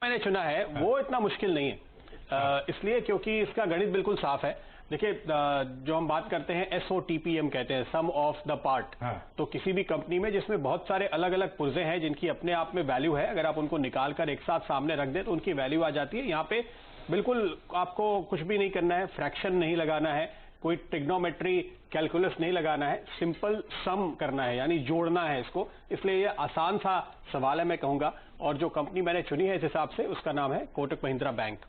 मैंने चुना है वो इतना मुश्किल नहीं है, इसलिए क्योंकि इसका गणित बिल्कुल साफ है। देखिए, जो हम बात करते हैं SOTPM कहते हैं, सम ऑफ द पार्ट। तो किसी भी कंपनी में जिसमें बहुत सारे अलग अलग पुर्जे हैं जिनकी अपने आप में वैल्यू है, अगर आप उनको निकाल कर एक साथ सामने रख दें तो उनकी वैल्यू आ जाती है। यहाँ पे बिल्कुल आपको कुछ भी नहीं करना है, फ्रैक्शन नहीं लगाना है, कोई ट्रिग्नोमेट्री कैलकुलस नहीं लगाना है, सिंपल सम करना है, यानी जोड़ना है इसको। इसलिए ये आसान सा सवाल है मैं कहूंगा। और जो कंपनी मैंने चुनी है इस हिसाब से, उसका नाम है कोटक महिंद्रा बैंक।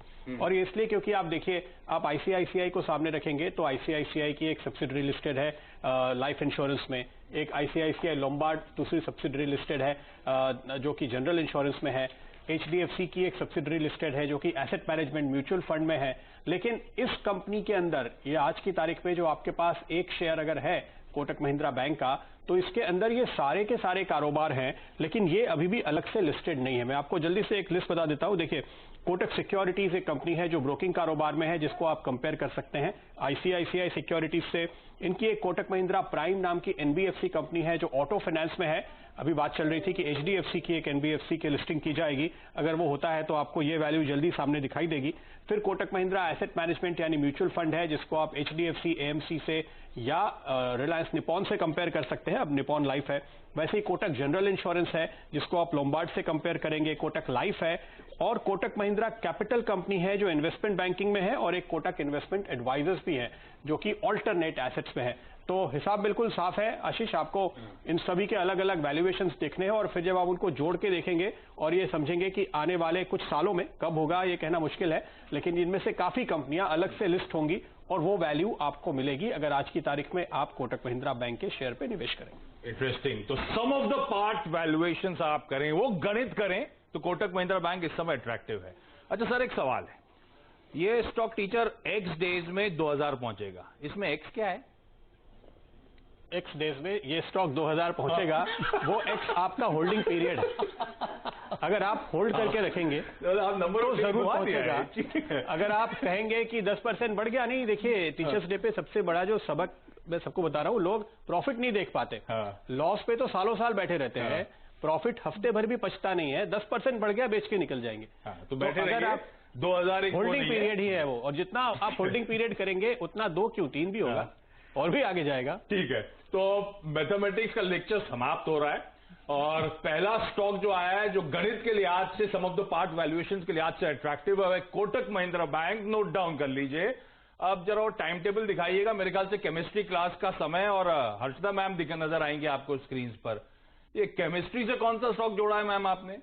और ये इसलिए क्योंकि आप देखिए, आप आईसीआईसीआई को सामने रखेंगे तो आईसीआईसीआई की एक सब्सिडरी लिस्टेड है लाइफ इंश्योरेंस में, एक आईसीआईसीआई लोम्बार्ड दूसरी सब्सिडरी लिस्टेड है जो कि जनरल इंश्योरेंस में है, एचडीएफसी की एक सब्सिडरी लिस्टेड है जो कि एसेट मैनेजमेंट म्यूचुअल फंड में है। लेकिन इस कंपनी के अंदर ये आज की तारीख में जो आपके पास एक शेयर अगर है कोटक महिंद्रा बैंक का, तो इसके अंदर ये सारे के सारे कारोबार हैं, लेकिन ये अभी भी अलग से लिस्टेड नहीं है। मैं आपको जल्दी से एक लिस्ट बता देता हूं। देखिए, कोटक सिक्योरिटीज एक कंपनी है जो ब्रोकिंग कारोबार में है, जिसको आप कंपेयर कर सकते हैं आईसीआईसीआई सिक्योरिटीज से। इनकी एक कोटक महिंद्रा प्राइम नाम की एनबीएफसी कंपनी है जो ऑटो फाइनेंस में है। अभी बात चल रही थी कि एचडीएफसी की एक एनबीएफसी की लिस्टिंग की जाएगी, अगर वो होता है तो आपको ये वैल्यू जल्दी सामने दिखाई देगी। फिर कोटक महिंद्रा एसेट मैनेजमेंट यानी म्यूचुअल फंड है, जिसको आप एचडीएफसी एएमसी से या रिलायंस निपॉन से कंपेयर कर सकते हैं, अब निपॉन लाइफ है। वैसे ही कोटक जनरल इंश्योरेंस है जिसको आप लोम्बार्ड से कंपेयर करेंगे, कोटक लाइफ है, और कोटक महिंद्रा कैपिटल कंपनी है जो इन्वेस्टमेंट बैंकिंग में है, और एक कोटक इन्वेस्टमेंट एडवाइजर्स भी है जो कि ऑल्टरनेट एसेट्स में है। तो हिसाब बिल्कुल साफ है आशीष, आपको इन सभी के अलग अलग वैल्यूएशंस देखने हैं और फिर जब आप उनको जोड़ के देखेंगे और ये समझेंगे कि आने वाले कुछ सालों में कब होगा ये कहना मुश्किल है, लेकिन इनमें से काफी कंपनियां अलग से लिस्ट होंगी और वो वैल्यू आपको मिलेगी अगर आज की तारीख में आप कोटक महिंद्रा बैंक के शेयर पे निवेश करेंगे। इंटरेस्टिंग। तो सम ऑफ द पार्ट वैल्यूएशन आप करें, वो गणित करें, तो कोटक महिंद्रा बैंक इस समय अट्रैक्टिव है। अच्छा सर, एक सवाल है, ये स्टॉक टीचर एक्स डेज में 2000 पहुंचेगा, इसमें एक्स क्या है? एक्स डेज में ये स्टॉक 2000 पहुंचेगा, वो एक्स आपका होल्डिंग पीरियड है। अगर आप होल्ड करके रखेंगे तो जरूर पहुंचेगा। अगर आप कहेंगे कि 10% बढ़ गया, नहीं, देखिए टीचर्स डे पे सबसे बड़ा जो सबक मैं सबको बता रहा हूं, लोग प्रॉफिट नहीं देख पाते, लॉस पे तो सालों साल बैठे रहते हैं, प्रॉफिट हफ्ते भर भी पछता नहीं है। 10% बढ़ गया, बेच के निकल जाएंगे। तो बैठे अगर आप 2000 होल्डिंग पीरियड ही है वो, और जितना आप होल्डिंग पीरियड करेंगे उतना 2 क्यों 3 भी होगा और भी आगे जाएगा। ठीक है, तो मैथमेटिक्स का लेक्चर समाप्त हो रहा है और पहला स्टॉक जो आया है जो गणित के लिहाज से, सम ऑफ द पार्ट वैल्यूएशन के लिहाज से अट्रैक्टिव है, Kotak Mahindra bank. Note down कर लीजिए। अब जरा वो टाइम टेबल दिखाइएगा, मेरे ख्याल से केमिस्ट्री क्लास का समय, और हर्षदा मैम नजर आएंगे आपको स्क्रीन पर। ये केमिस्ट्री से कौन सा स्टॉक जोड़ा है मैम आपने?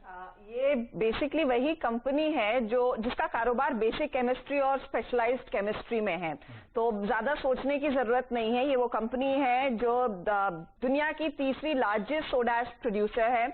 ये बेसिकली वही कंपनी है जिसका कारोबार बेसिक केमिस्ट्री और स्पेशलाइज्ड केमिस्ट्री में है, तो ज्यादा सोचने की जरूरत नहीं है। ये वो कंपनी है जो दुनिया की तीसरी लार्जेस्ट सोडा एश प्रोड्यूसर है,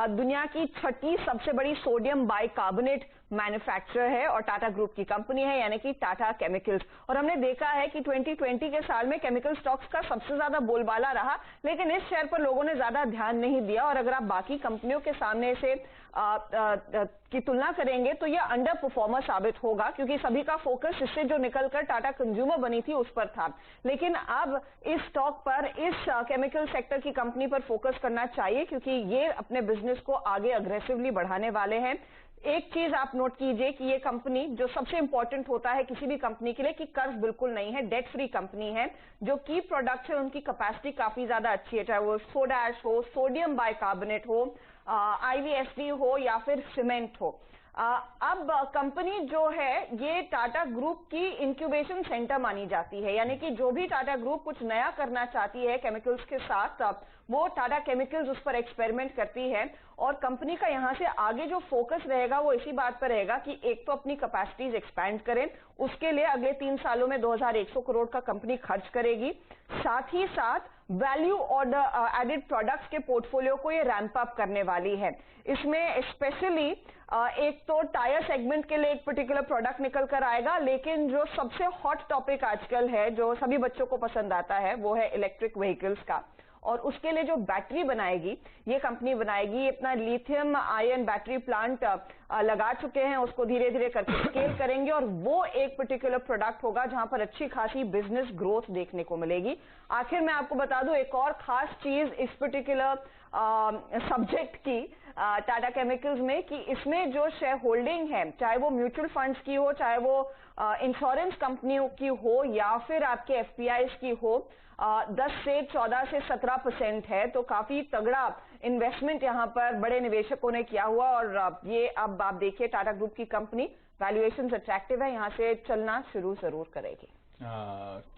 दुनिया की 6ठी सबसे बड़ी सोडियम बाइकार्बोनेट मैन्युफैक्चरर है, और टाटा ग्रुप की कंपनी है, यानी कि टाटा केमिकल्स। और हमने देखा है कि 2020 के साल में केमिकल स्टॉक्स का सबसे ज्यादा बोलबाला रहा, लेकिन इस शेयर पर लोगों ने ज्यादा ध्यान नहीं दिया। और अगर आप बाकी कंपनियों के सामने से की तुलना करेंगे तो यह अंडर परफॉर्मर साबित होगा, क्योंकि सभी का फोकस इससे जो निकलकर टाटा कंज्यूमर बनी थी उस पर था। लेकिन अब इस स्टॉक पर, इस केमिकल सेक्टर की कंपनी पर फोकस करना चाहिए, क्योंकि ये अपने बिजनेस को आगे अग्रेसिवली बढ़ाने वाले हैं। एक चीज आप नोट कीजिए कि ये कंपनी, जो सबसे इंपॉर्टेंट होता है किसी भी कंपनी के लिए, कि कर्ज बिल्कुल नहीं है, डेट फ्री कंपनी है। जो की प्रोडक्ट है उनकी कैपेसिटी काफी ज्यादा अच्छी है, चाहे वो सोडा एश हो, सोडियम बाइकार्बोनेट हो, आईवीएसडी हो या फिर सीमेंट हो। अब कंपनी जो है ये टाटा ग्रुप की इंक्यूबेशन सेंटर मानी जाती है, यानी कि जो भी टाटा ग्रुप कुछ नया करना चाहती है केमिकल्स के साथ, वो टाटा केमिकल्स उस पर एक्सपेरिमेंट करती है। और कंपनी का यहां से आगे जो फोकस रहेगा वो इसी बात पर रहेगा कि एक तो अपनी कैपेसिटीज एक्सपैंड करें, उसके लिए अगले 3 सालों में 2100 करोड़ का कंपनी खर्च करेगी। साथ ही साथ वैल्यू और एडेड प्रोडक्ट्स के पोर्टफोलियो को ये रैंप अप करने वाली है। इसमें स्पेशली एक तो टायर सेगमेंट के लिए एक पर्टिकुलर प्रोडक्ट निकल कर आएगा, लेकिन जो सबसे हॉट टॉपिक आजकल है, जो सभी बच्चों को पसंद आता है, वो है इलेक्ट्रिक व्हीकल्स का। और उसके लिए जो बैटरी बनाएगी, ये कंपनी बनाएगी। अपना लिथियम आयन बैटरी प्लांट लगा चुके हैं, उसको धीरे धीरे करके स्केल करेंगे, और वो एक पर्टिकुलर प्रोडक्ट होगा जहां पर अच्छी खासी बिजनेस ग्रोथ देखने को मिलेगी। आखिर मैं आपको बता दूं एक और खास चीज इस पर्टिकुलर सब्जेक्ट की टाटा केमिकल्स में कि इसमें जो शेयर होल्डिंग है, चाहे वो म्यूचुअल फंड्स की हो, चाहे वो इंश्योरेंस कंपनियों की हो या फिर आपके एफपीआईज की हो, 10 से 14 से 17% है। तो काफी तगड़ा इन्वेस्टमेंट यहाँ पर बड़े निवेशकों ने किया हुआ। और ये अब आप देखिए टाटा ग्रुप की कंपनी वैल्यूएशंस अट्रैक्टिव है, यहाँ से चलना शुरू जरूर करेगी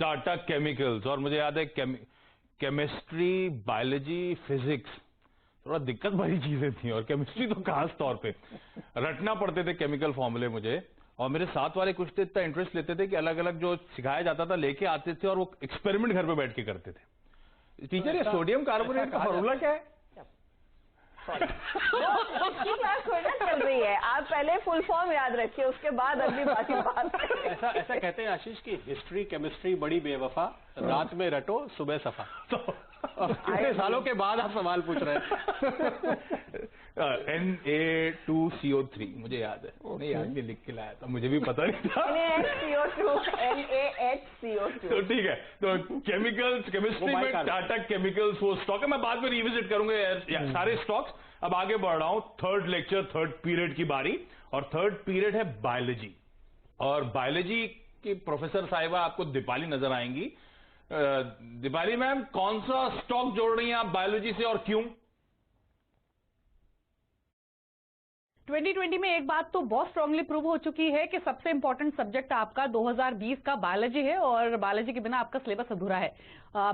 टाटा केमिकल्स। और मुझे याद है केमिस्ट्री, बायोलॉजी, फिजिक्स थोड़ा दिक्कत भरी चीजें थी, और केमिस्ट्री तो खास तौर पे रटना पड़ते थे केमिकल फॉर्मूले मुझे। और मेरे साथ वाले कुछ तो इतना इंटरेस्ट लेते थे कि अलग अलग जो सिखाया जाता था लेके आते थे, और वो एक्सपेरिमेंट घर पे बैठ के करते थे। टीचर, ये सोडियम कार्बोनेट का फॉर्मूला क्या है? इसकी क्लास थोड़ी ना चल रही है, आप पहले फुल फॉर्म याद रखिए, उसके बाद अगली बात ऐसा कहते हैं आशीष की हिस्ट्री केमिस्ट्री बड़ी बेवफा, रात में रटो सुबह सफा। कितने सालों के बाद आप सवाल पूछ रहे हैं। Na2CO3 मुझे याद है, नहीं याद भी लिख के लाया था, मुझे भी पता नहीं था। NaHCO2 तो ठीक है, तो केमिकल्स, केमिस्ट्री में टाटा केमिकल्स वो स्टॉक है, मैं बाद में रिविजिट करूंगा सारे स्टॉक्स। अब आगे बढ़ रहा हूं, थर्ड लेक्चर, थर्ड पीरियड की बारी, और थर्ड पीरियड है बायोलॉजी। और बायोलॉजी की प्रोफेसर साहिबा आपको दीपाली नजर आएंगी। दीपाली मैम, कौन सा स्टॉक जोड़ रही हैं आप बायोलॉजी से और क्यों? 2020 में एक बात तो बहुत स्ट्रांगली प्रूव हो चुकी है कि सबसे इंपॉर्टेंट सब्जेक्ट आपका 2020 का बायोलॉजी है, और बायोलॉजी के बिना आपका सिलेबस अधूरा है।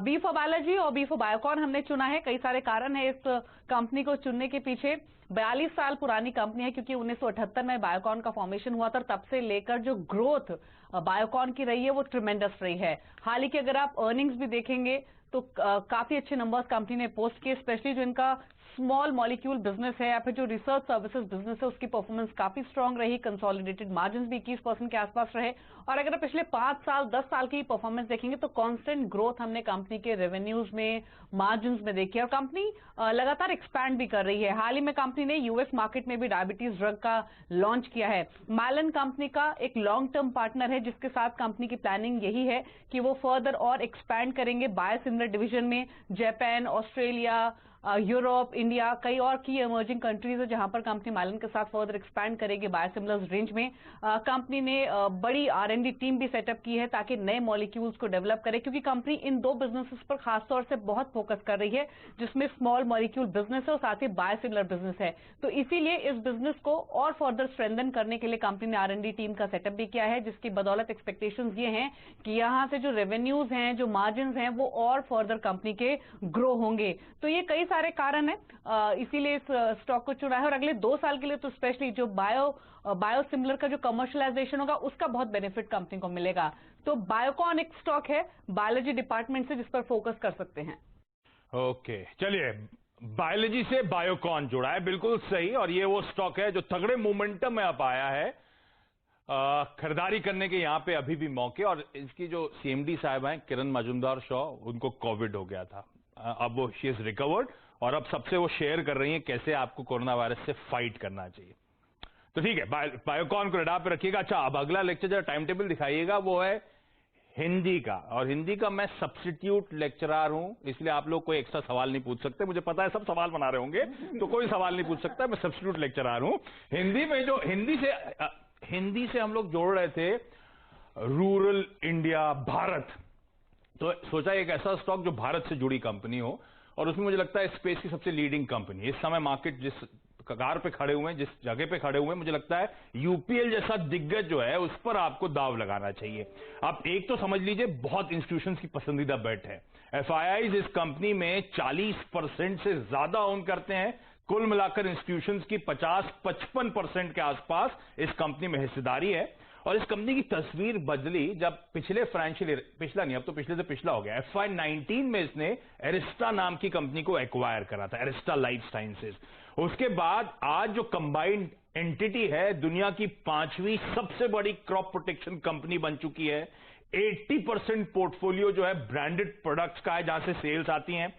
बी फॉर बायोलॉजी और बी फॉर बायोकॉन हमने चुना है। कई सारे कारण है इस कंपनी को चुनने के पीछे। 42 साल पुरानी कंपनी है, क्योंकि 1978 में बायोकॉन का फॉर्मेशन हुआ था, तब से लेकर जो ग्रोथ बायोकॉन की रही है वो ट्रिमेंडस रही है। हाल ही की अगर आप अर्निंग्स भी देखेंगे तो काफी अच्छे नंबर्स कंपनी ने पोस्ट किए, स्पेशली जो इनका स्मॉल मॉलिक्यूल बिजनेस है या फिर जो रिसर्च सर्विसेज बिजनेस है उसकी परफॉर्मेंस काफी स्ट्रांग रही। कंसोलिडेटेड मार्जिन भी 21% के आसपास रहे। और अगर आप पिछले 5 साल 10 साल की परफॉर्मेंस देखेंगे तो कांस्टेंट ग्रोथ हमने कंपनी के रेवेन्यूज में, मार्जिन में देखी है, और कंपनी लगातार एक्सपैंड भी कर रही है। हाल ही में कंपनी ने यूएस मार्केट में भी डायबिटीज ड्रग का लॉन्च किया है। माइलन कंपनी का एक लॉन्ग टर्म पार्टनर है, जिसके साथ कंपनी की प्लानिंग यही है कि वो फर्दर और एक्सपैंड करेंगे बायोसिमिलर डिवीजन में। जापान, ऑस्ट्रेलिया, यूरोप, इंडिया, कई और की इमर्जिंग कंट्रीज है जहां पर कंपनी माइलन के साथ फर्दर एक्सपैंड करेगी बायोसिमिलर्स रेंज में। कंपनी ने बड़ी R&D टीम भी सेटअप की है ताकि नए मॉलिक्यूल्स को डेवलप करे, क्योंकि कंपनी इन 2 बिजनेसेस पर खासतौर से बहुत फोकस कर रही है, जिसमें स्मॉल मॉलिक्यूल बिजनेस है और साथ ही बायोसिमिलर बिजनेस है। तो इसीलिए इस बिजनेस को और फर्दर स्ट्रेंथन करने के लिए कंपनी ने R&D टीम का सेटअप भी किया है, जिसकी बदौलत एक्सपेक्टेशंस ये हैं कि यहां से जो रेवेन्यूज हैं, जो मार्जिन हैं, वो और फर्दर कंपनी के ग्रो होंगे। तो ये कई सारे कारण है, इसीलिए इस स्टॉक को चुना है। और अगले 2 साल के लिए तो स्पेशली जो बायोसिमिलर का जो कमर्शियलाइजेशन होगा उसका बहुत बेनिफिट कंपनी को मिलेगा। तो बायोकॉन एक स्टॉक है बायोलॉजी डिपार्टमेंट से, जिस पर फोकस कर सकते हैं। ओके, चलिए, बायोलॉजी से बायोकॉन जुड़ा है, बिल्कुल सही। और ये वो स्टॉक है जो तगड़े मोमेंटम में अब आया है। खरीदारी करने के यहां पे अभी भी मौके। और इसकी जो CMD साहब हैं किरण मजूमदार शॉ, उनको कोविड हो गया था, अब वो शी इज रिकवर्ड, और अब सबसे वो शेयर कर रही हैं कैसे आपको कोरोना वायरस से फाइट करना चाहिए। तो ठीक है, बायोकॉन को रडार पे रखिएगा। अच्छा, अब अगला लेक्चर जो टाइम टेबल दिखाइएगा वो है हिंदी का, और हिंदी का मैं सब्स्टिट्यूट लेक्चरर हूं, इसलिए आप लोग कोई एक्स्ट्रा सवाल नहीं पूछ सकते। मुझे पता है सब सवाल बना रहे होंगे, तो कोई सवाल नहीं पूछ सकता, मैं सब्स्टिट्यूट लेक्चरर हूं। हिंदी में जो हिंदी से हम लोग जोड़ रहे थे रूरल इंडिया, भारत, तो सोचा एक ऐसा स्टॉक जो भारत से जुड़ी कंपनी हो, और उसमें मुझे लगता है स्पेस की सबसे लीडिंग कंपनी। इस समय मार्केट जिस कगार पे खड़े हुए हैं, जिस जगह पे खड़े हुए हैं, मुझे लगता है यूपीएल जैसा दिग्गज जो है उस पर आपको दाव लगाना चाहिए। आप एक तो समझ लीजिए बहुत इंस्टीट्यूशंस की पसंदीदा बेट है। FIIs इस कंपनी में 40% से ज्यादा ओन करते हैं। कुल मिलाकर इंस्टीट्यूशंस की 50-55% के आसपास इस कंपनी में हिस्सेदारी है। और इस कंपनी की तस्वीर बदली जब पिछले फाइनेंशियल ईयर, पिछला नहीं, अब तो पिछले से पिछला हो गया, FY19 में इसने एरिस्टा नाम की कंपनी को एक्वायर करा था, एरिस्टा लाइफ साइंसेज। उसके बाद आज जो कंबाइंड एंटिटी है, दुनिया की 5वीं सबसे बड़ी क्रॉप प्रोटेक्शन कंपनी बन चुकी है। 80% पोर्टफोलियो जो है ब्रांडेड प्रोडक्ट्स का है, जहां से सेल्स आती हैं।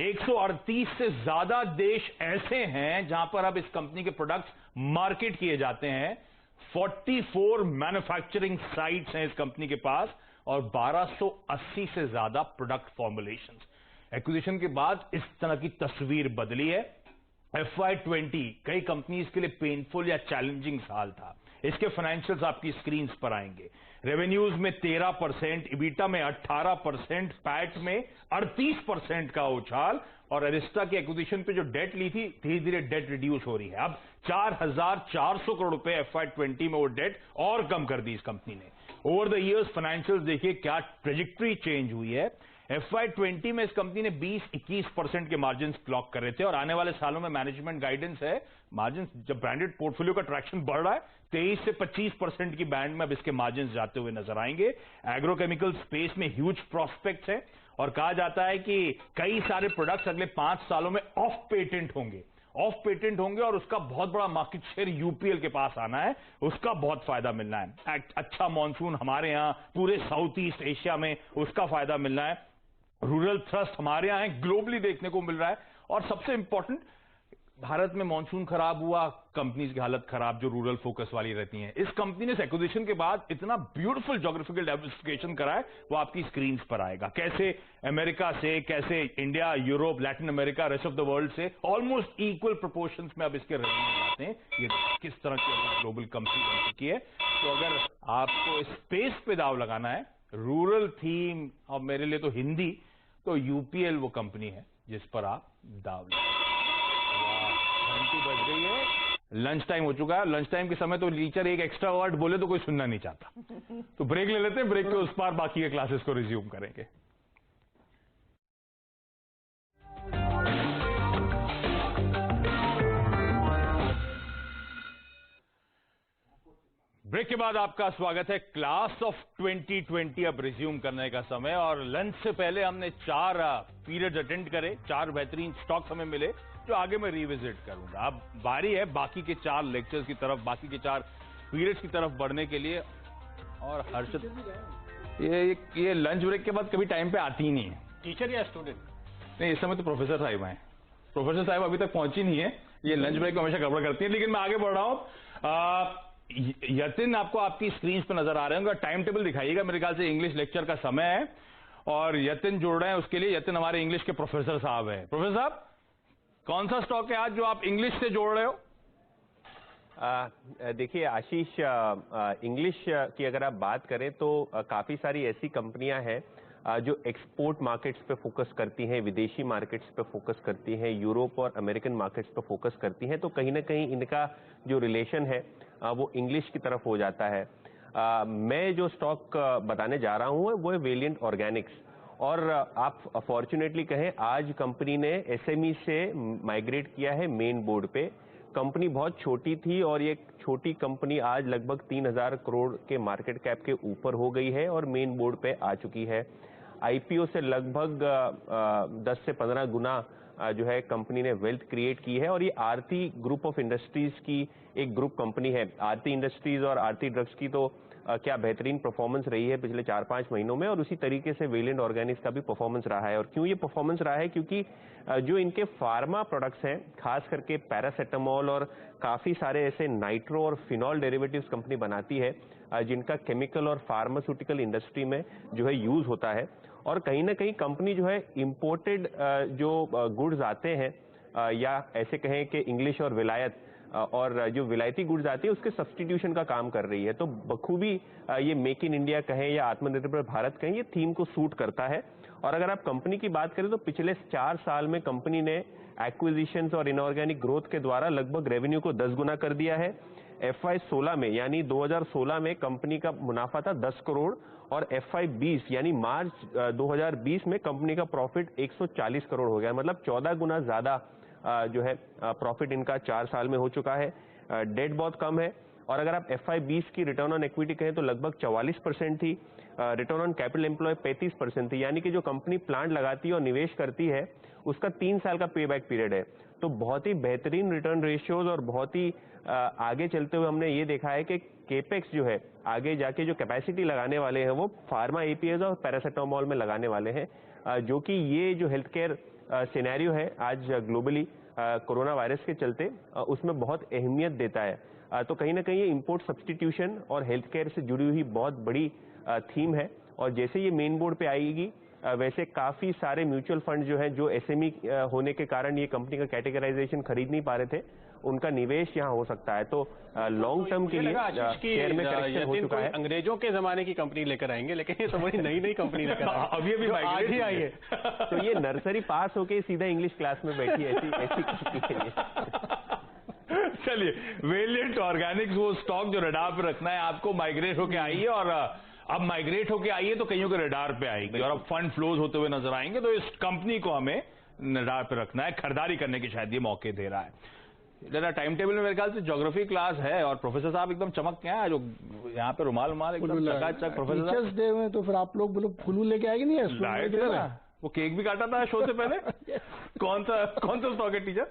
138 से ज्यादा देश ऐसे हैं जहां पर अब इस कंपनी के प्रोडक्ट्स मार्केट किए जाते हैं। 44 मैन्युफैक्चरिंग साइट्स हैं इस कंपनी के पास, और 1280 से ज्यादा प्रोडक्ट फॉर्मुलेशंस। एक्विजिशन के बाद इस तरह की तस्वीर बदली है। FY20 कई कंपनीज के लिए पेनफुल या चैलेंजिंग साल था। इसके फाइनेंशियल्स आपकी स्क्रीन पर आएंगे। रेवेन्यूज में 13%, इबिटा में 18%, पैट में 38% का उछाल, और अरिस्टा के एक्विजिशन पे जो डेट ली थी, धीरे धीरे डेट रिड्यूस हो रही है। अब 4,400 करोड़ रुपए FY20 में वो डेट और कम कर दी इस कंपनी ने। ओवर द इयर्स फाइनेंशियल्स देखिए क्या ट्रेजेक्ट्री चेंज हुई है। FY20 में इस कंपनी ने 20-21% के मार्जिन क्लॉक कर रहे थे, और आने वाले सालों में मैनेजमेंट गाइडेंस है मार्जिन, जब ब्रांडेड पोर्टफोलियो का ट्रैक्शन बढ़ रहा है, 23 से 25% की बैंड में अब इसके मार्जिन जाते हुए नजर आएंगे। एग्रोकेमिकल स्पेस में ह्यूज प्रोस्पेक्ट्स है, और कहा जाता है कि कई सारे प्रोडक्ट्स अगले 5 सालों में ऑफ पेटेंट होंगे, और उसका बहुत बड़ा मार्केट शेयर यूपीएल के पास आना है, उसका बहुत फायदा मिलना है। अच्छा मॉनसून हमारे यहां पूरे साउथ ईस्ट एशिया में, उसका फायदा मिलना है। रूरल थ्रस्ट हमारे यहां ग्लोबली देखने को मिल रहा है, और सबसे इंपॉर्टेंट, भारत में मॉनसून खराब हुआ, कंपनीज की हालत खराब जो रूरल फोकस वाली रहती हैं। इस कंपनी ने एक्विजिशन के बाद इतना ब्यूटीफुल ज्योग्राफिकल डाइवर्सिफिकेशन करा है, वो आपकी स्क्रीन पर आएगा। कैसे अमेरिका से, कैसे India, Europe, Latin America, rest of the world से ऑलमोस्ट इक्वल प्रोपोर्शंस में अब इसके रेवेन्यू जाते हैं। ये किस तरह की ग्लोबल कंपनी बन चुकी है। तो अगर आपको स्पेस पे दाव लगाना है, रूरल थीम, और मेरे लिए तो हिंदी, तो यूपीएल वो कंपनी है जिस पर आप दाव लगाएं। घंटी बज गई है, लंच टाइम हो चुका है। लंच टाइम के समय तो टीचर एक एक्स्ट्रा वर्ड बोले तो कोई सुनना नहीं चाहता, तो ब्रेक ले लेते हैं। ब्रेक के उस पार बाकी के क्लासेस को रिज्यूम करेंगे। ब्रेक के बाद आपका स्वागत है। क्लास ऑफ 2020 अब रिज्यूम करने का समय, और लंच से पहले हमने 4 पीरियड्स अटेंड करे, 4 बेहतरीन स्टॉक्स हमें मिले जो आगे मैं रिविजिट करूंगा। अब बारी है बाकी के 4 लेक्चर्स की तरफ, बाकी के 4 पीरियड्स की तरफ बढ़ने के लिए। और हर्षद, ये लंच ब्रेक के बाद कभी टाइम पे आती ही नहीं है। टीचर या स्टूडेंट? नहीं, इस समय तो प्रोफेसर साहिब हैं। प्रोफेसर साहिब अभी तक पहुंची नहीं है, ये लंच ब्रेक को हमेशा गड़बड़ करती है। लेकिन मैं आगे बढ़ रहा हूं। यतिन आपको आपकी स्क्रीन पर नजर आ रहे होंगे, टाइम टेबल दिखाइएगा। मेरे ख्याल से इंग्लिश लेक्चर का समय है, और यतिन जुड़ रहे हैं उसके लिए। यतिन हमारे इंग्लिश के प्रोफेसर साहब हैं। प्रोफेसर साहब, कौन सा स्टॉक है आज जो आप इंग्लिश से जोड़ रहे हो? देखिए आशीष, इंग्लिश की अगर आप बात करें तो काफी सारी ऐसी कंपनियां हैं जो एक्सपोर्ट मार्केट्स पे फोकस करती हैं, विदेशी मार्केट्स पे फोकस करती हैं, यूरोप और अमेरिकन मार्केट्स पे फोकस करती हैं। तो कहीं ना कहीं इनका जो रिलेशन है वो इंग्लिश की तरफ हो जाता है। मैं जो स्टॉक बताने जा रहा हूं वो है वेलिएंट ऑर्गेनिक्स। और आप फॉर्चुनेटली कहें, आज कंपनी ने एसएमई से माइग्रेट किया है मेन बोर्ड पे। कंपनी बहुत छोटी थी, और ये छोटी कंपनी आज लगभग 3,000 करोड़ के मार्केट कैप के ऊपर हो गई है और मेन बोर्ड पे आ चुकी है। आईपीओ से लगभग 10 से 15 गुना जो है कंपनी ने वेल्थ क्रिएट की है, और ये आरती ग्रुप ऑफ इंडस्ट्रीज की एक ग्रुप कंपनी है। आरती इंडस्ट्रीज और आरती ड्रग्स की तो क्या बेहतरीन परफॉर्मेंस रही है पिछले 4-5 महीनों में, और उसी तरीके से वेलिएंट ऑर्गेनिक्स का भी परफॉर्मेंस रहा है। और क्यों ये परफॉर्मेंस रहा है? क्योंकि जो इनके फार्मा प्रोडक्ट्स हैं, खास करके पैरासेटामोल और काफी सारे ऐसे नाइट्रो और फिनॉल डेरिवेटिव्स कंपनी बनाती है जिनका केमिकल और फार्मास्यूटिकल इंडस्ट्री में जो है यूज होता है। और कहीं ना कहीं कंपनी जो है इंपोर्टेड जो गुड्स आते हैं, या ऐसे कहें कि इंग्लिश और विलायत, और जो विलायती गुड्स आती है उसके सब्सटीट्यूशन का काम कर रही है। तो बखूबी ये मेक इन इंडिया कहें या आत्मनिर्भर भारत कहें, ये थीम को सूट करता है। और अगर आप कंपनी की बात करें तो पिछले 4 साल में कंपनी ने एक्विजिशंस और इनऑर्गेनिक ग्रोथ के द्वारा लगभग रेवेन्यू को 10 गुना कर दिया है। FY16 में यानी 2016 में कंपनी का मुनाफा था 10 करोड़, और FY20 यानी मार्च 2020 में कंपनी का प्रॉफिट 140 करोड़ हो गया। मतलब 14 गुना ज्यादा जो है प्रॉफिट इनका 4 साल में हो चुका है। डेट बहुत कम है, और अगर आप FY20 की रिटर्न ऑन इक्विटी कहें तो लगभग 44% थी। रिटर्न ऑन कैपिटल एम्प्लॉय 35% थी। यानी कि जो कंपनी प्लांट लगाती है और निवेश करती है उसका 3 साल का पे बैक पीरियड है। तो बहुत ही बेहतरीन रिटर्न रेशियोज, और बहुत ही आगे चलते हुए हमने ये देखा है कि केपेक्स जो है आगे जाके जो कैपेसिटी लगाने वाले हैं वो फार्मा एपीएस और पैरासेटामोल में लगाने वाले हैं, जो कि ये जो हेल्थ केयर सिनेरियो है आज ग्लोबली कोरोना वायरस के चलते उसमें बहुत अहमियत देता है। तो कहीं ना कहीं ये इंपोर्ट सब्सटीट्यूशन और हेल्थ केयर से जुड़ी हुई बहुत बड़ी थीम है, और जैसे ये मेन बोर्ड पे आएगी वैसे काफी सारे म्यूचुअल फंड जो हैं जो एसएमई होने के कारण ये कंपनी का कैटेगराइजेशन खरीद नहीं पा रहे थे, उनका निवेश यहाँ हो सकता है। तो लॉन्ग टर्म के लिए शेयर में करेक्शन हो चुका है। अंग्रेजों के जमाने की कंपनी लेकर आएंगे, लेकिन ये तो बड़ी नई कंपनी लेकर अभी भी आज ही आई है। तो ये नर्सरी पास होके सीधा इंग्लिश क्लास में बैठी ऐसी कंपनी है। चलिए, वेलिएंट ऑर्गेनिक्स वो स्टॉक जो रडार पे रखना है आपको, माइग्रेट होके आई है, और अब माइग्रेट होके आई है तो कईयों के रडार पे आएगी और अब फंड फ्लोज होते हुए नजर आएंगे। तो इस कंपनी को हमें रडार पे रखना है, खरीदारी करने की शायद ये मौके दे रहा है। जरा टाइम टेबल में मेरे ख्याल से ज्योग्राफी क्लास है और प्रोफेसर साहब एकदम चमक के हैं, जो यहाँ पे रुमाल एकदम चकाचक। प्रोफेसर टीचर्स डे में तो फिर आप लोग बोलो फुलू लेके आएंगे नहीं? लाइट वो केक भी काटा था शो से पहले। कौन सा स्टॉक है टीचर?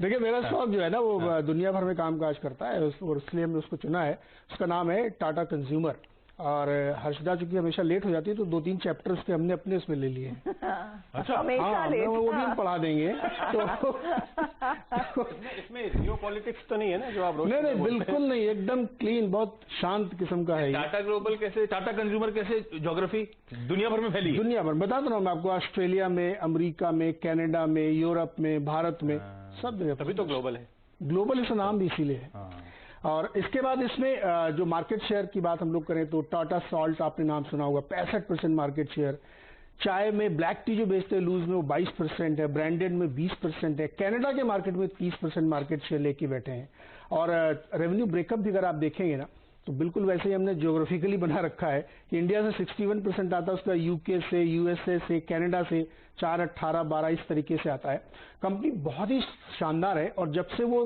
देखिए, मेरा स्टॉक जो है ना वो दुनिया भर में कामकाज करता है और इसलिए हमने उसको चुना है। उसका नाम है टाटा कंज्यूमर। और हर्षदा चूंकि हमेशा लेट हो जाती है तो 2-3 चैप्टर उसके हमने अपने उसमें ले लिए। अच्छा, हाँ, वो भी हम पढ़ा देंगे। तो इसमें जियो पॉलिटिक्स तो नहीं है ना जो आप नहीं, बिल्कुल नहीं, एकदम क्लीन, बहुत शांत किस्म का है। टाटा ग्लोबल कैसे, टाटा कंज्यूमर कैसे ज्योग्राफी दुनिया भर में फैली? दुनिया भर बता दो ना मैं आपको, ऑस्ट्रेलिया में, अमेरिका में, कनाडा में, यूरोप में, भारत में, सब जगह। तभी तो ग्लोबल है। ग्लोबल इसका नाम भी इसीलिए है। और इसके बाद इसमें जो मार्केट शेयर की बात हम लोग करें तो टाटा सॉल्ट आपने नाम सुना होगा, 65% मार्केट शेयर। चाय में ब्लैक टी जो बेचते हैं लूज में वो 22% है, ब्रांडेड में 20% है, कनाडा के मार्केट में 30% मार्केट शेयर लेके बैठे हैं। और रेवेन्यू ब्रेकअप भी अगर आप देखेंगे ना तो बिल्कुल वैसे ही हमने ज्योग्राफिकली बना रखा है कि इंडिया से 61% आता है उसका, यूके से, यूएसए से, कनाडा से 4, 18, 12 इस तरीके से आता है। कंपनी बहुत ही शानदार है और जब से वो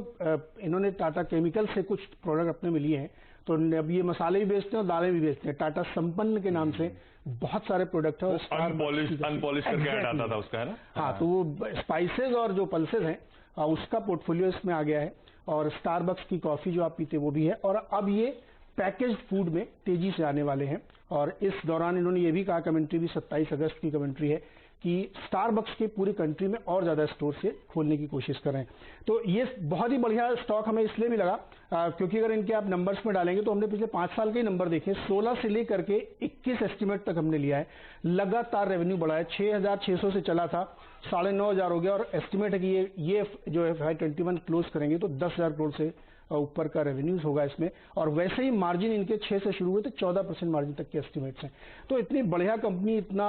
इन्होंने टाटा केमिकल से कुछ प्रोडक्ट अपने में लिए हैं तो अब ये मसाले भी बेचते हैं और दालें भी बेचते हैं। टाटा संपन्न के नाम से बहुत सारे प्रोडक्ट है। अनपॉलिश करके ऐड आता था उसका, है ना? हाँ, तो वो स्पाइसेस और जो पल्सेस हैं उसका पोर्टफोलियो इसमें आ गया है। और स्टारबक्स की कॉफी जो आप पीते वो भी है। और अब ये पैकेज्ड फूड में तेजी से आने वाले हैं। और इस दौरान इन्होंने ये भी कहा, कमेंट्री भी 27 अगस्त की कमेंट्री है कि स्टारबक्स के पूरी कंट्री में और ज्यादा स्टोर से खोलने की कोशिश कर रहे हैं। तो ये बहुत ही बढ़िया स्टॉक हमें इसलिए भी लगा क्योंकि अगर इनके आप नंबर्स में डालेंगे तो हमने पिछले 5 साल के नंबर देखे, 16 से लेकर के 21 एस्टिमेट तक हमने लिया है। लगातार रेवेन्यू बढ़ा है, 6,600 से चला था, 9,500 हो गया और एस्टिमेट है कि ये जो FY21 क्लोज करेंगे तो 10,000 करोड़ से ऊपर का रेवेन्यूज होगा इसमें। और वैसे ही मार्जिन इनके 6 से शुरू हुए तो 14% मार्जिन तक के एस्टिमेट्स हैं। तो इतनी बढ़िया कंपनी, इतना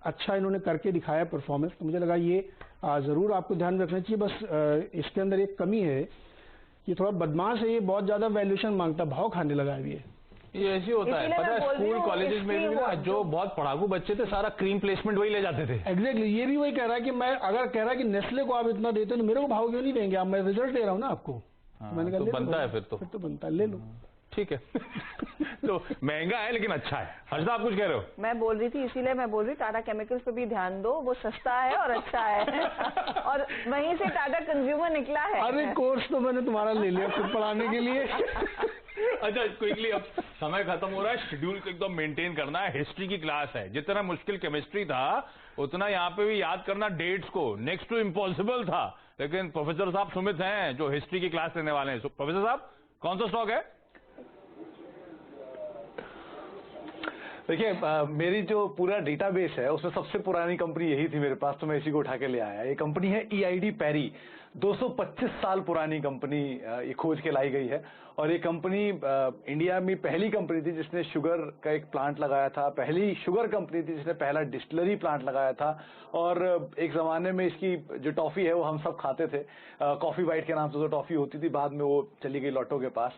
अच्छा इन्होंने करके दिखाया परफॉर्मेंस, तो मुझे लगा ये जरूर आपको ध्यान में रखना चाहिए। बस इसके अंदर एक कमी है, ये थोड़ा बदमाश है, ये बहुत ज्यादा वैल्यूएशन मांगता, भाव खाने लगा है ये ऐसे होता है। पता है स्कूल कॉलेजेस में भी ना जो बहुत पढ़ाकू बच्चे थे सारा क्रीम प्लेसमेंट वही ले जाते थे। एग्जैक्टली, ये भी वही कह रहा है कि मैं अगर कह रहा है कि नेस्ले को आप इतना देते तो मेरे को भाव क्यों नहीं देंगे आप, मैं रिजल्ट दे रहा हूँ ना आपको। मैंने कहा तो बनता है फिर तो बनता है, ले लो। ठीक है। तो महंगा है लेकिन अच्छा है। हर्षदा आप कुछ कह रहे हो? मैं बोल रही थी, इसीलिए मैं बोल रही टाटा केमिकल्स पे भी ध्यान दो, वो सस्ता है और अच्छा है। और वहीं से टाटा कंज्यूमर निकला है। अरे कोर्स तो मैंने तुम्हारा ले लिया खुद पढ़ाने के लिए। अच्छा, क्विकली अब समय खत्म हो रहा है, शेड्यूल को एकदम मेंटेन करना है। हिस्ट्री की क्लास है, जितना मुश्किल केमिस्ट्री था उतना यहाँ पे भी याद करना डेट्स को नेक्स्ट टू इम्पॉसिबल था। लेकिन प्रोफेसर साहब सुमित हैं जो हिस्ट्री की क्लास लेने वाले हैं। प्रोफेसर साहब, कौन सा स्टॉक है? देखिए, मेरी जो पूरा डेटाबेस है उसमें सबसे पुरानी कंपनी यही थी मेरे पास, तो मैं इसी को उठा के ले आया। ये कंपनी है EID पैरी, 225 साल पुरानी कंपनी ये खोज के लाई गई है। और ये कंपनी इंडिया में पहली कंपनी थी जिसने शुगर का एक प्लांट लगाया था, पहली शुगर कंपनी थी जिसने पहला डिस्टिलरी प्लांट लगाया था। और एक जमाने में इसकी जो टॉफी है वो हम सब खाते थे, कॉफी बाइट के नाम से जो टॉफी होती थी, बाद में वो चली गई लॉटो के पास।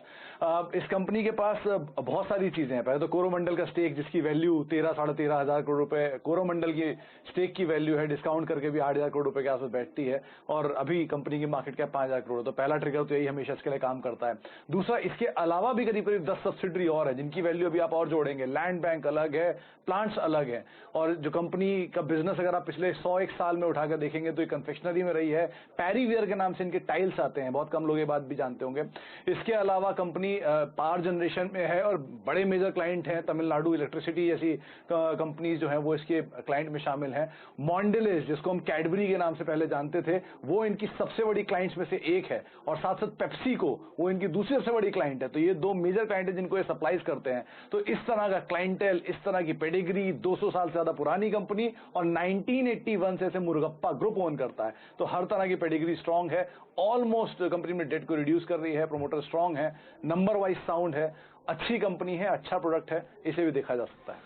इस कंपनी के पास बहुत सारी चीजें हैं। पहले तो कोरोमंडल का स्टेक जिसकी वैल्यू 13-13.5 हजार करोड़ रुपए कोरोमंडल की स्टेक की वैल्यू है, डिस्काउंट करके भी 8,000 करोड़ रुपए के आसपास बैठती है। और अभी कंपनी की मार्केट कैप 5,000 करोड़। तो पहला ट्रिगर तो यही हमेशा इसके लिए काम करता है। दूसरा, इसके अलावा भी करीब 10 सब्सिडरी और है जिनकी वैल्यू अभी आप और जोड़ेंगे। लैंड बैंक अलग है, प्लांट्स अलग है। और जो कंपनी का बिजनेस अगर आप पिछले 101 साल में उठाकर देखेंगे तो ये कन्फेक्शनरी में रही है। पैरीवेयर के नाम से इनके टाइल्स आते हैं, बहुत कम लोग ये बात भी जानते होंगे। इसके अलावा कंपनी पावर जनरेशन में है और बड़े मेजर क्लाइंट हैं। तमिलनाडु इलेक्ट्रिसिटी जैसी कंपनीज जो है वो इसके क्लाइंट में शामिल हैं। मॉन्डेलेज, जिसको हम कैडबरी के नाम से पहले जानते थे, वो इनकी सबसे बड़ी क्लाइंट्स में से एक है। और साथ साथ पेप्सी को, वो इनकी दूसरी सबसे बड़ी क्लाइंट है, तो ये 2 मेजर क्लाइंट है जिनको ये सप्लाईज करते हैं। तो इस तरह का क्लाइंटेल, इस तरह की पेडिग्री, 200 साल से ज्यादा पुरानी कंपनी और 1981 से मुरुगप्पा ग्रुप ओन करता है, तो हर तरह की पेडिग्री स्ट्रांग है। ऑलमोस्ट कंपनी में डेट को रिड्यूस कर रही है, प्रोमोटर स्ट्रांग है, नंबर वाइज साउंड है, अच्छी कंपनी है, अच्छा प्रोडक्ट है, इसे भी देखा जा सकता है।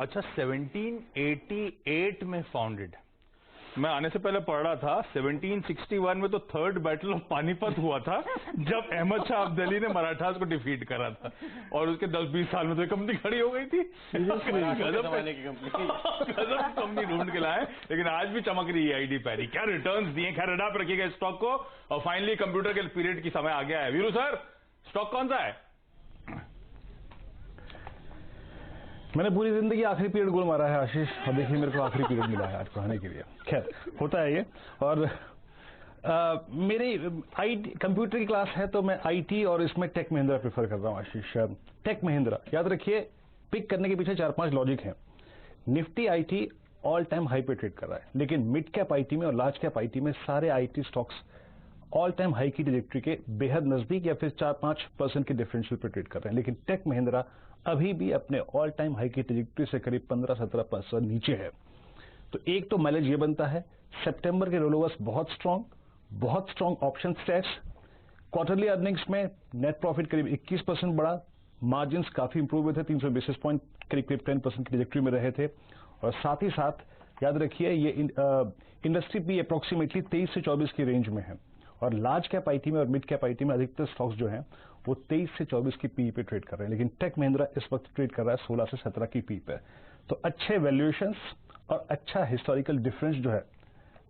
अच्छा, 1788 में फाउंडेड, मैं आने से पहले पढ़ रहा था 1761 में तो थर्ड बैटल ऑफ पानीपत हुआ था जब अहमद शाह अब्दाली ने मराठास को डिफीट करा था, और उसके 10-20 साल में तो कंपनी खड़ी हो गई थी। गजब कंपनी ढूंढ के लाए, लेकिन आज भी चमक रही है ईआईडी पैरी। क्या रिटर्न्स दिए, खैर रडा पर रखिएगा स्टॉक को। और फाइनली कंप्यूटर के पीरियड की समय आ गया है। वीरू सर, स्टॉक कौन सा है? मैंने पूरी जिंदगी आखिरी पीरियड गोल मारा है आशीष, और देखिए मेरे को आखिरी पीरियड मिला है आज पढ़ाने के लिए। खैर होता है ये। और मेरी कंप्यूटर की क्लास है तो मैं आईटी और इसमें टेक महिंद्रा प्रेफर कर रहा हूँ आशीष। टेक महिंद्रा, याद रखिए पिक करने के पीछे 4-5 लॉजिक हैं। Nifty IT all time high पे ट्रेड कर रहा है, लेकिन मिड कैप आईटी में और लार्ज कैप आईटी में सारे IT stocks all time high की ट्रैजेक्टरी के बेहद नजदीक या फिर 4-5% के डिफरेंशियल पे ट्रेड कर रहे हैं। लेकिन टेक महिंद्रा अभी भी अपने ऑल टाइम हाई की ट्रैजेक्टरी से करीब 15-17% नीचे है। तो एक तो माइलेज ये बनता है, सितंबर के रोलोवर्स बहुत strong option stats, quarterly earnings में नेट प्रॉफिट करीब 21% बढ़ा, मार्जिन्स काफी इंप्रूव हुए थे, 300 बेसिस पॉइंट करीब 10% की ट्रैजेक्टरी में रहे थे। और साथ ही साथ याद रखिए ये इंडस्ट्री भी अप्रोक्सीमेटली 23 से 24 की रेंज में है, और लार्ज कैप आईटी में और मिड कैप आईटी में अधिकतर स्टॉक्स जो हैं वो 23 से 24 की पी पे ट्रेड कर रहे हैं, लेकिन टेक महिंद्रा इस वक्त ट्रेड कर रहा है 16 से 17 की पी पे। तो अच्छे वैल्यूएशंस और अच्छा हिस्टोरिकल डिफरेंस जो है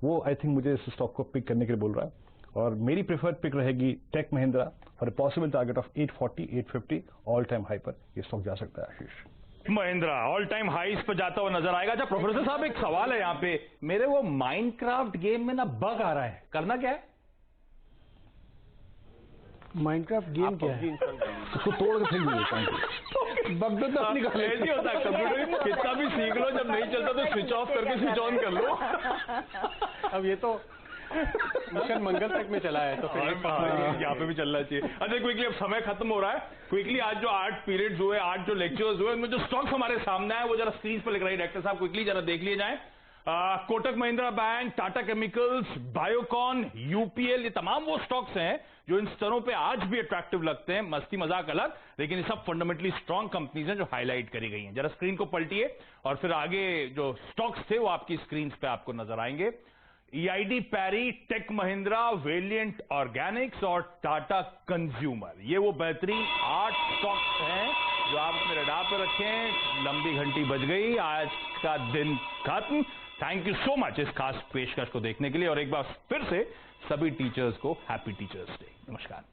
वो आई थिंक मुझे इस स्टॉक को पिक करने के लिए बोल रहा है, और मेरी प्रेफर्ड पिक रहेगी टेक महिंद्रा और possible target of 840-850 all time high पर ये स्टॉक जा सकता है आशीष। महिंद्रा ऑल टाइम हाईस पर जाता हुआ नजर आएगा। अच्छा प्रोफेसर साहब, एक सवाल है यहाँ पे, मेरे वो माइनक्राफ्ट गेम में ना बग आ रहा है, करना क्या है? माइनक्राफ्ट गेम क्या है? उसको तोड़ के फेंक दीजिए। बग तो अपनी ऐसे ही होता है, कंप्यूटर कितना भी सीख लो, जब नहीं चलता तो स्विच ऑफ करके स्विच ऑन कर लो। अब ये तो मिशन मंगल तक में चला है, तो फिर यहाँ पे भी चलना चाहिए। अच्छा क्विकली, अब समय खत्म हो रहा है, क्विकली आज जो 8 पीरियड्स हुए, 8 जो लेक्चर्स हुए, उनमें जो स्टॉक्स हमारे सामने आए वो जरा स्क्रीन पर लिख रही है डायरेक्टर साहब, क्विकली जरा देख लिए जाए। Kotak Mahindra bank, Tata chemicals, Biocon, UPL, ये तमाम वो स्टॉक्स हैं जो इन स्तरों पे आज भी अट्रैक्टिव लगते हैं। मस्ती मजाक अलग, लेकिन ये सब फंडामेंटली स्ट्रांग कंपनीज हैं जो हाईलाइट करी गई हैं। जरा स्क्रीन को पलटिए और फिर आगे जो स्टॉक्स थे वो आपकी स्क्रीन पे आपको नजर आएंगे। ईआईडी पैरी, टेक महिंद्रा, वेलिएंट ऑर्गेनिक्स और टाटा कंज्यूमर, ये वो बेहतरीन 8 स्टॉक्स हैं जो आप अपने रडार पर रखें। लंबी घंटी बज गई, आज का दिन खत्म। थैंक यू सो मच इस खास पेशकश को देखने के लिए, और एक बार फिर से सभी टीचर्स को हैप्पी टीचर्स डे। नमस्कार।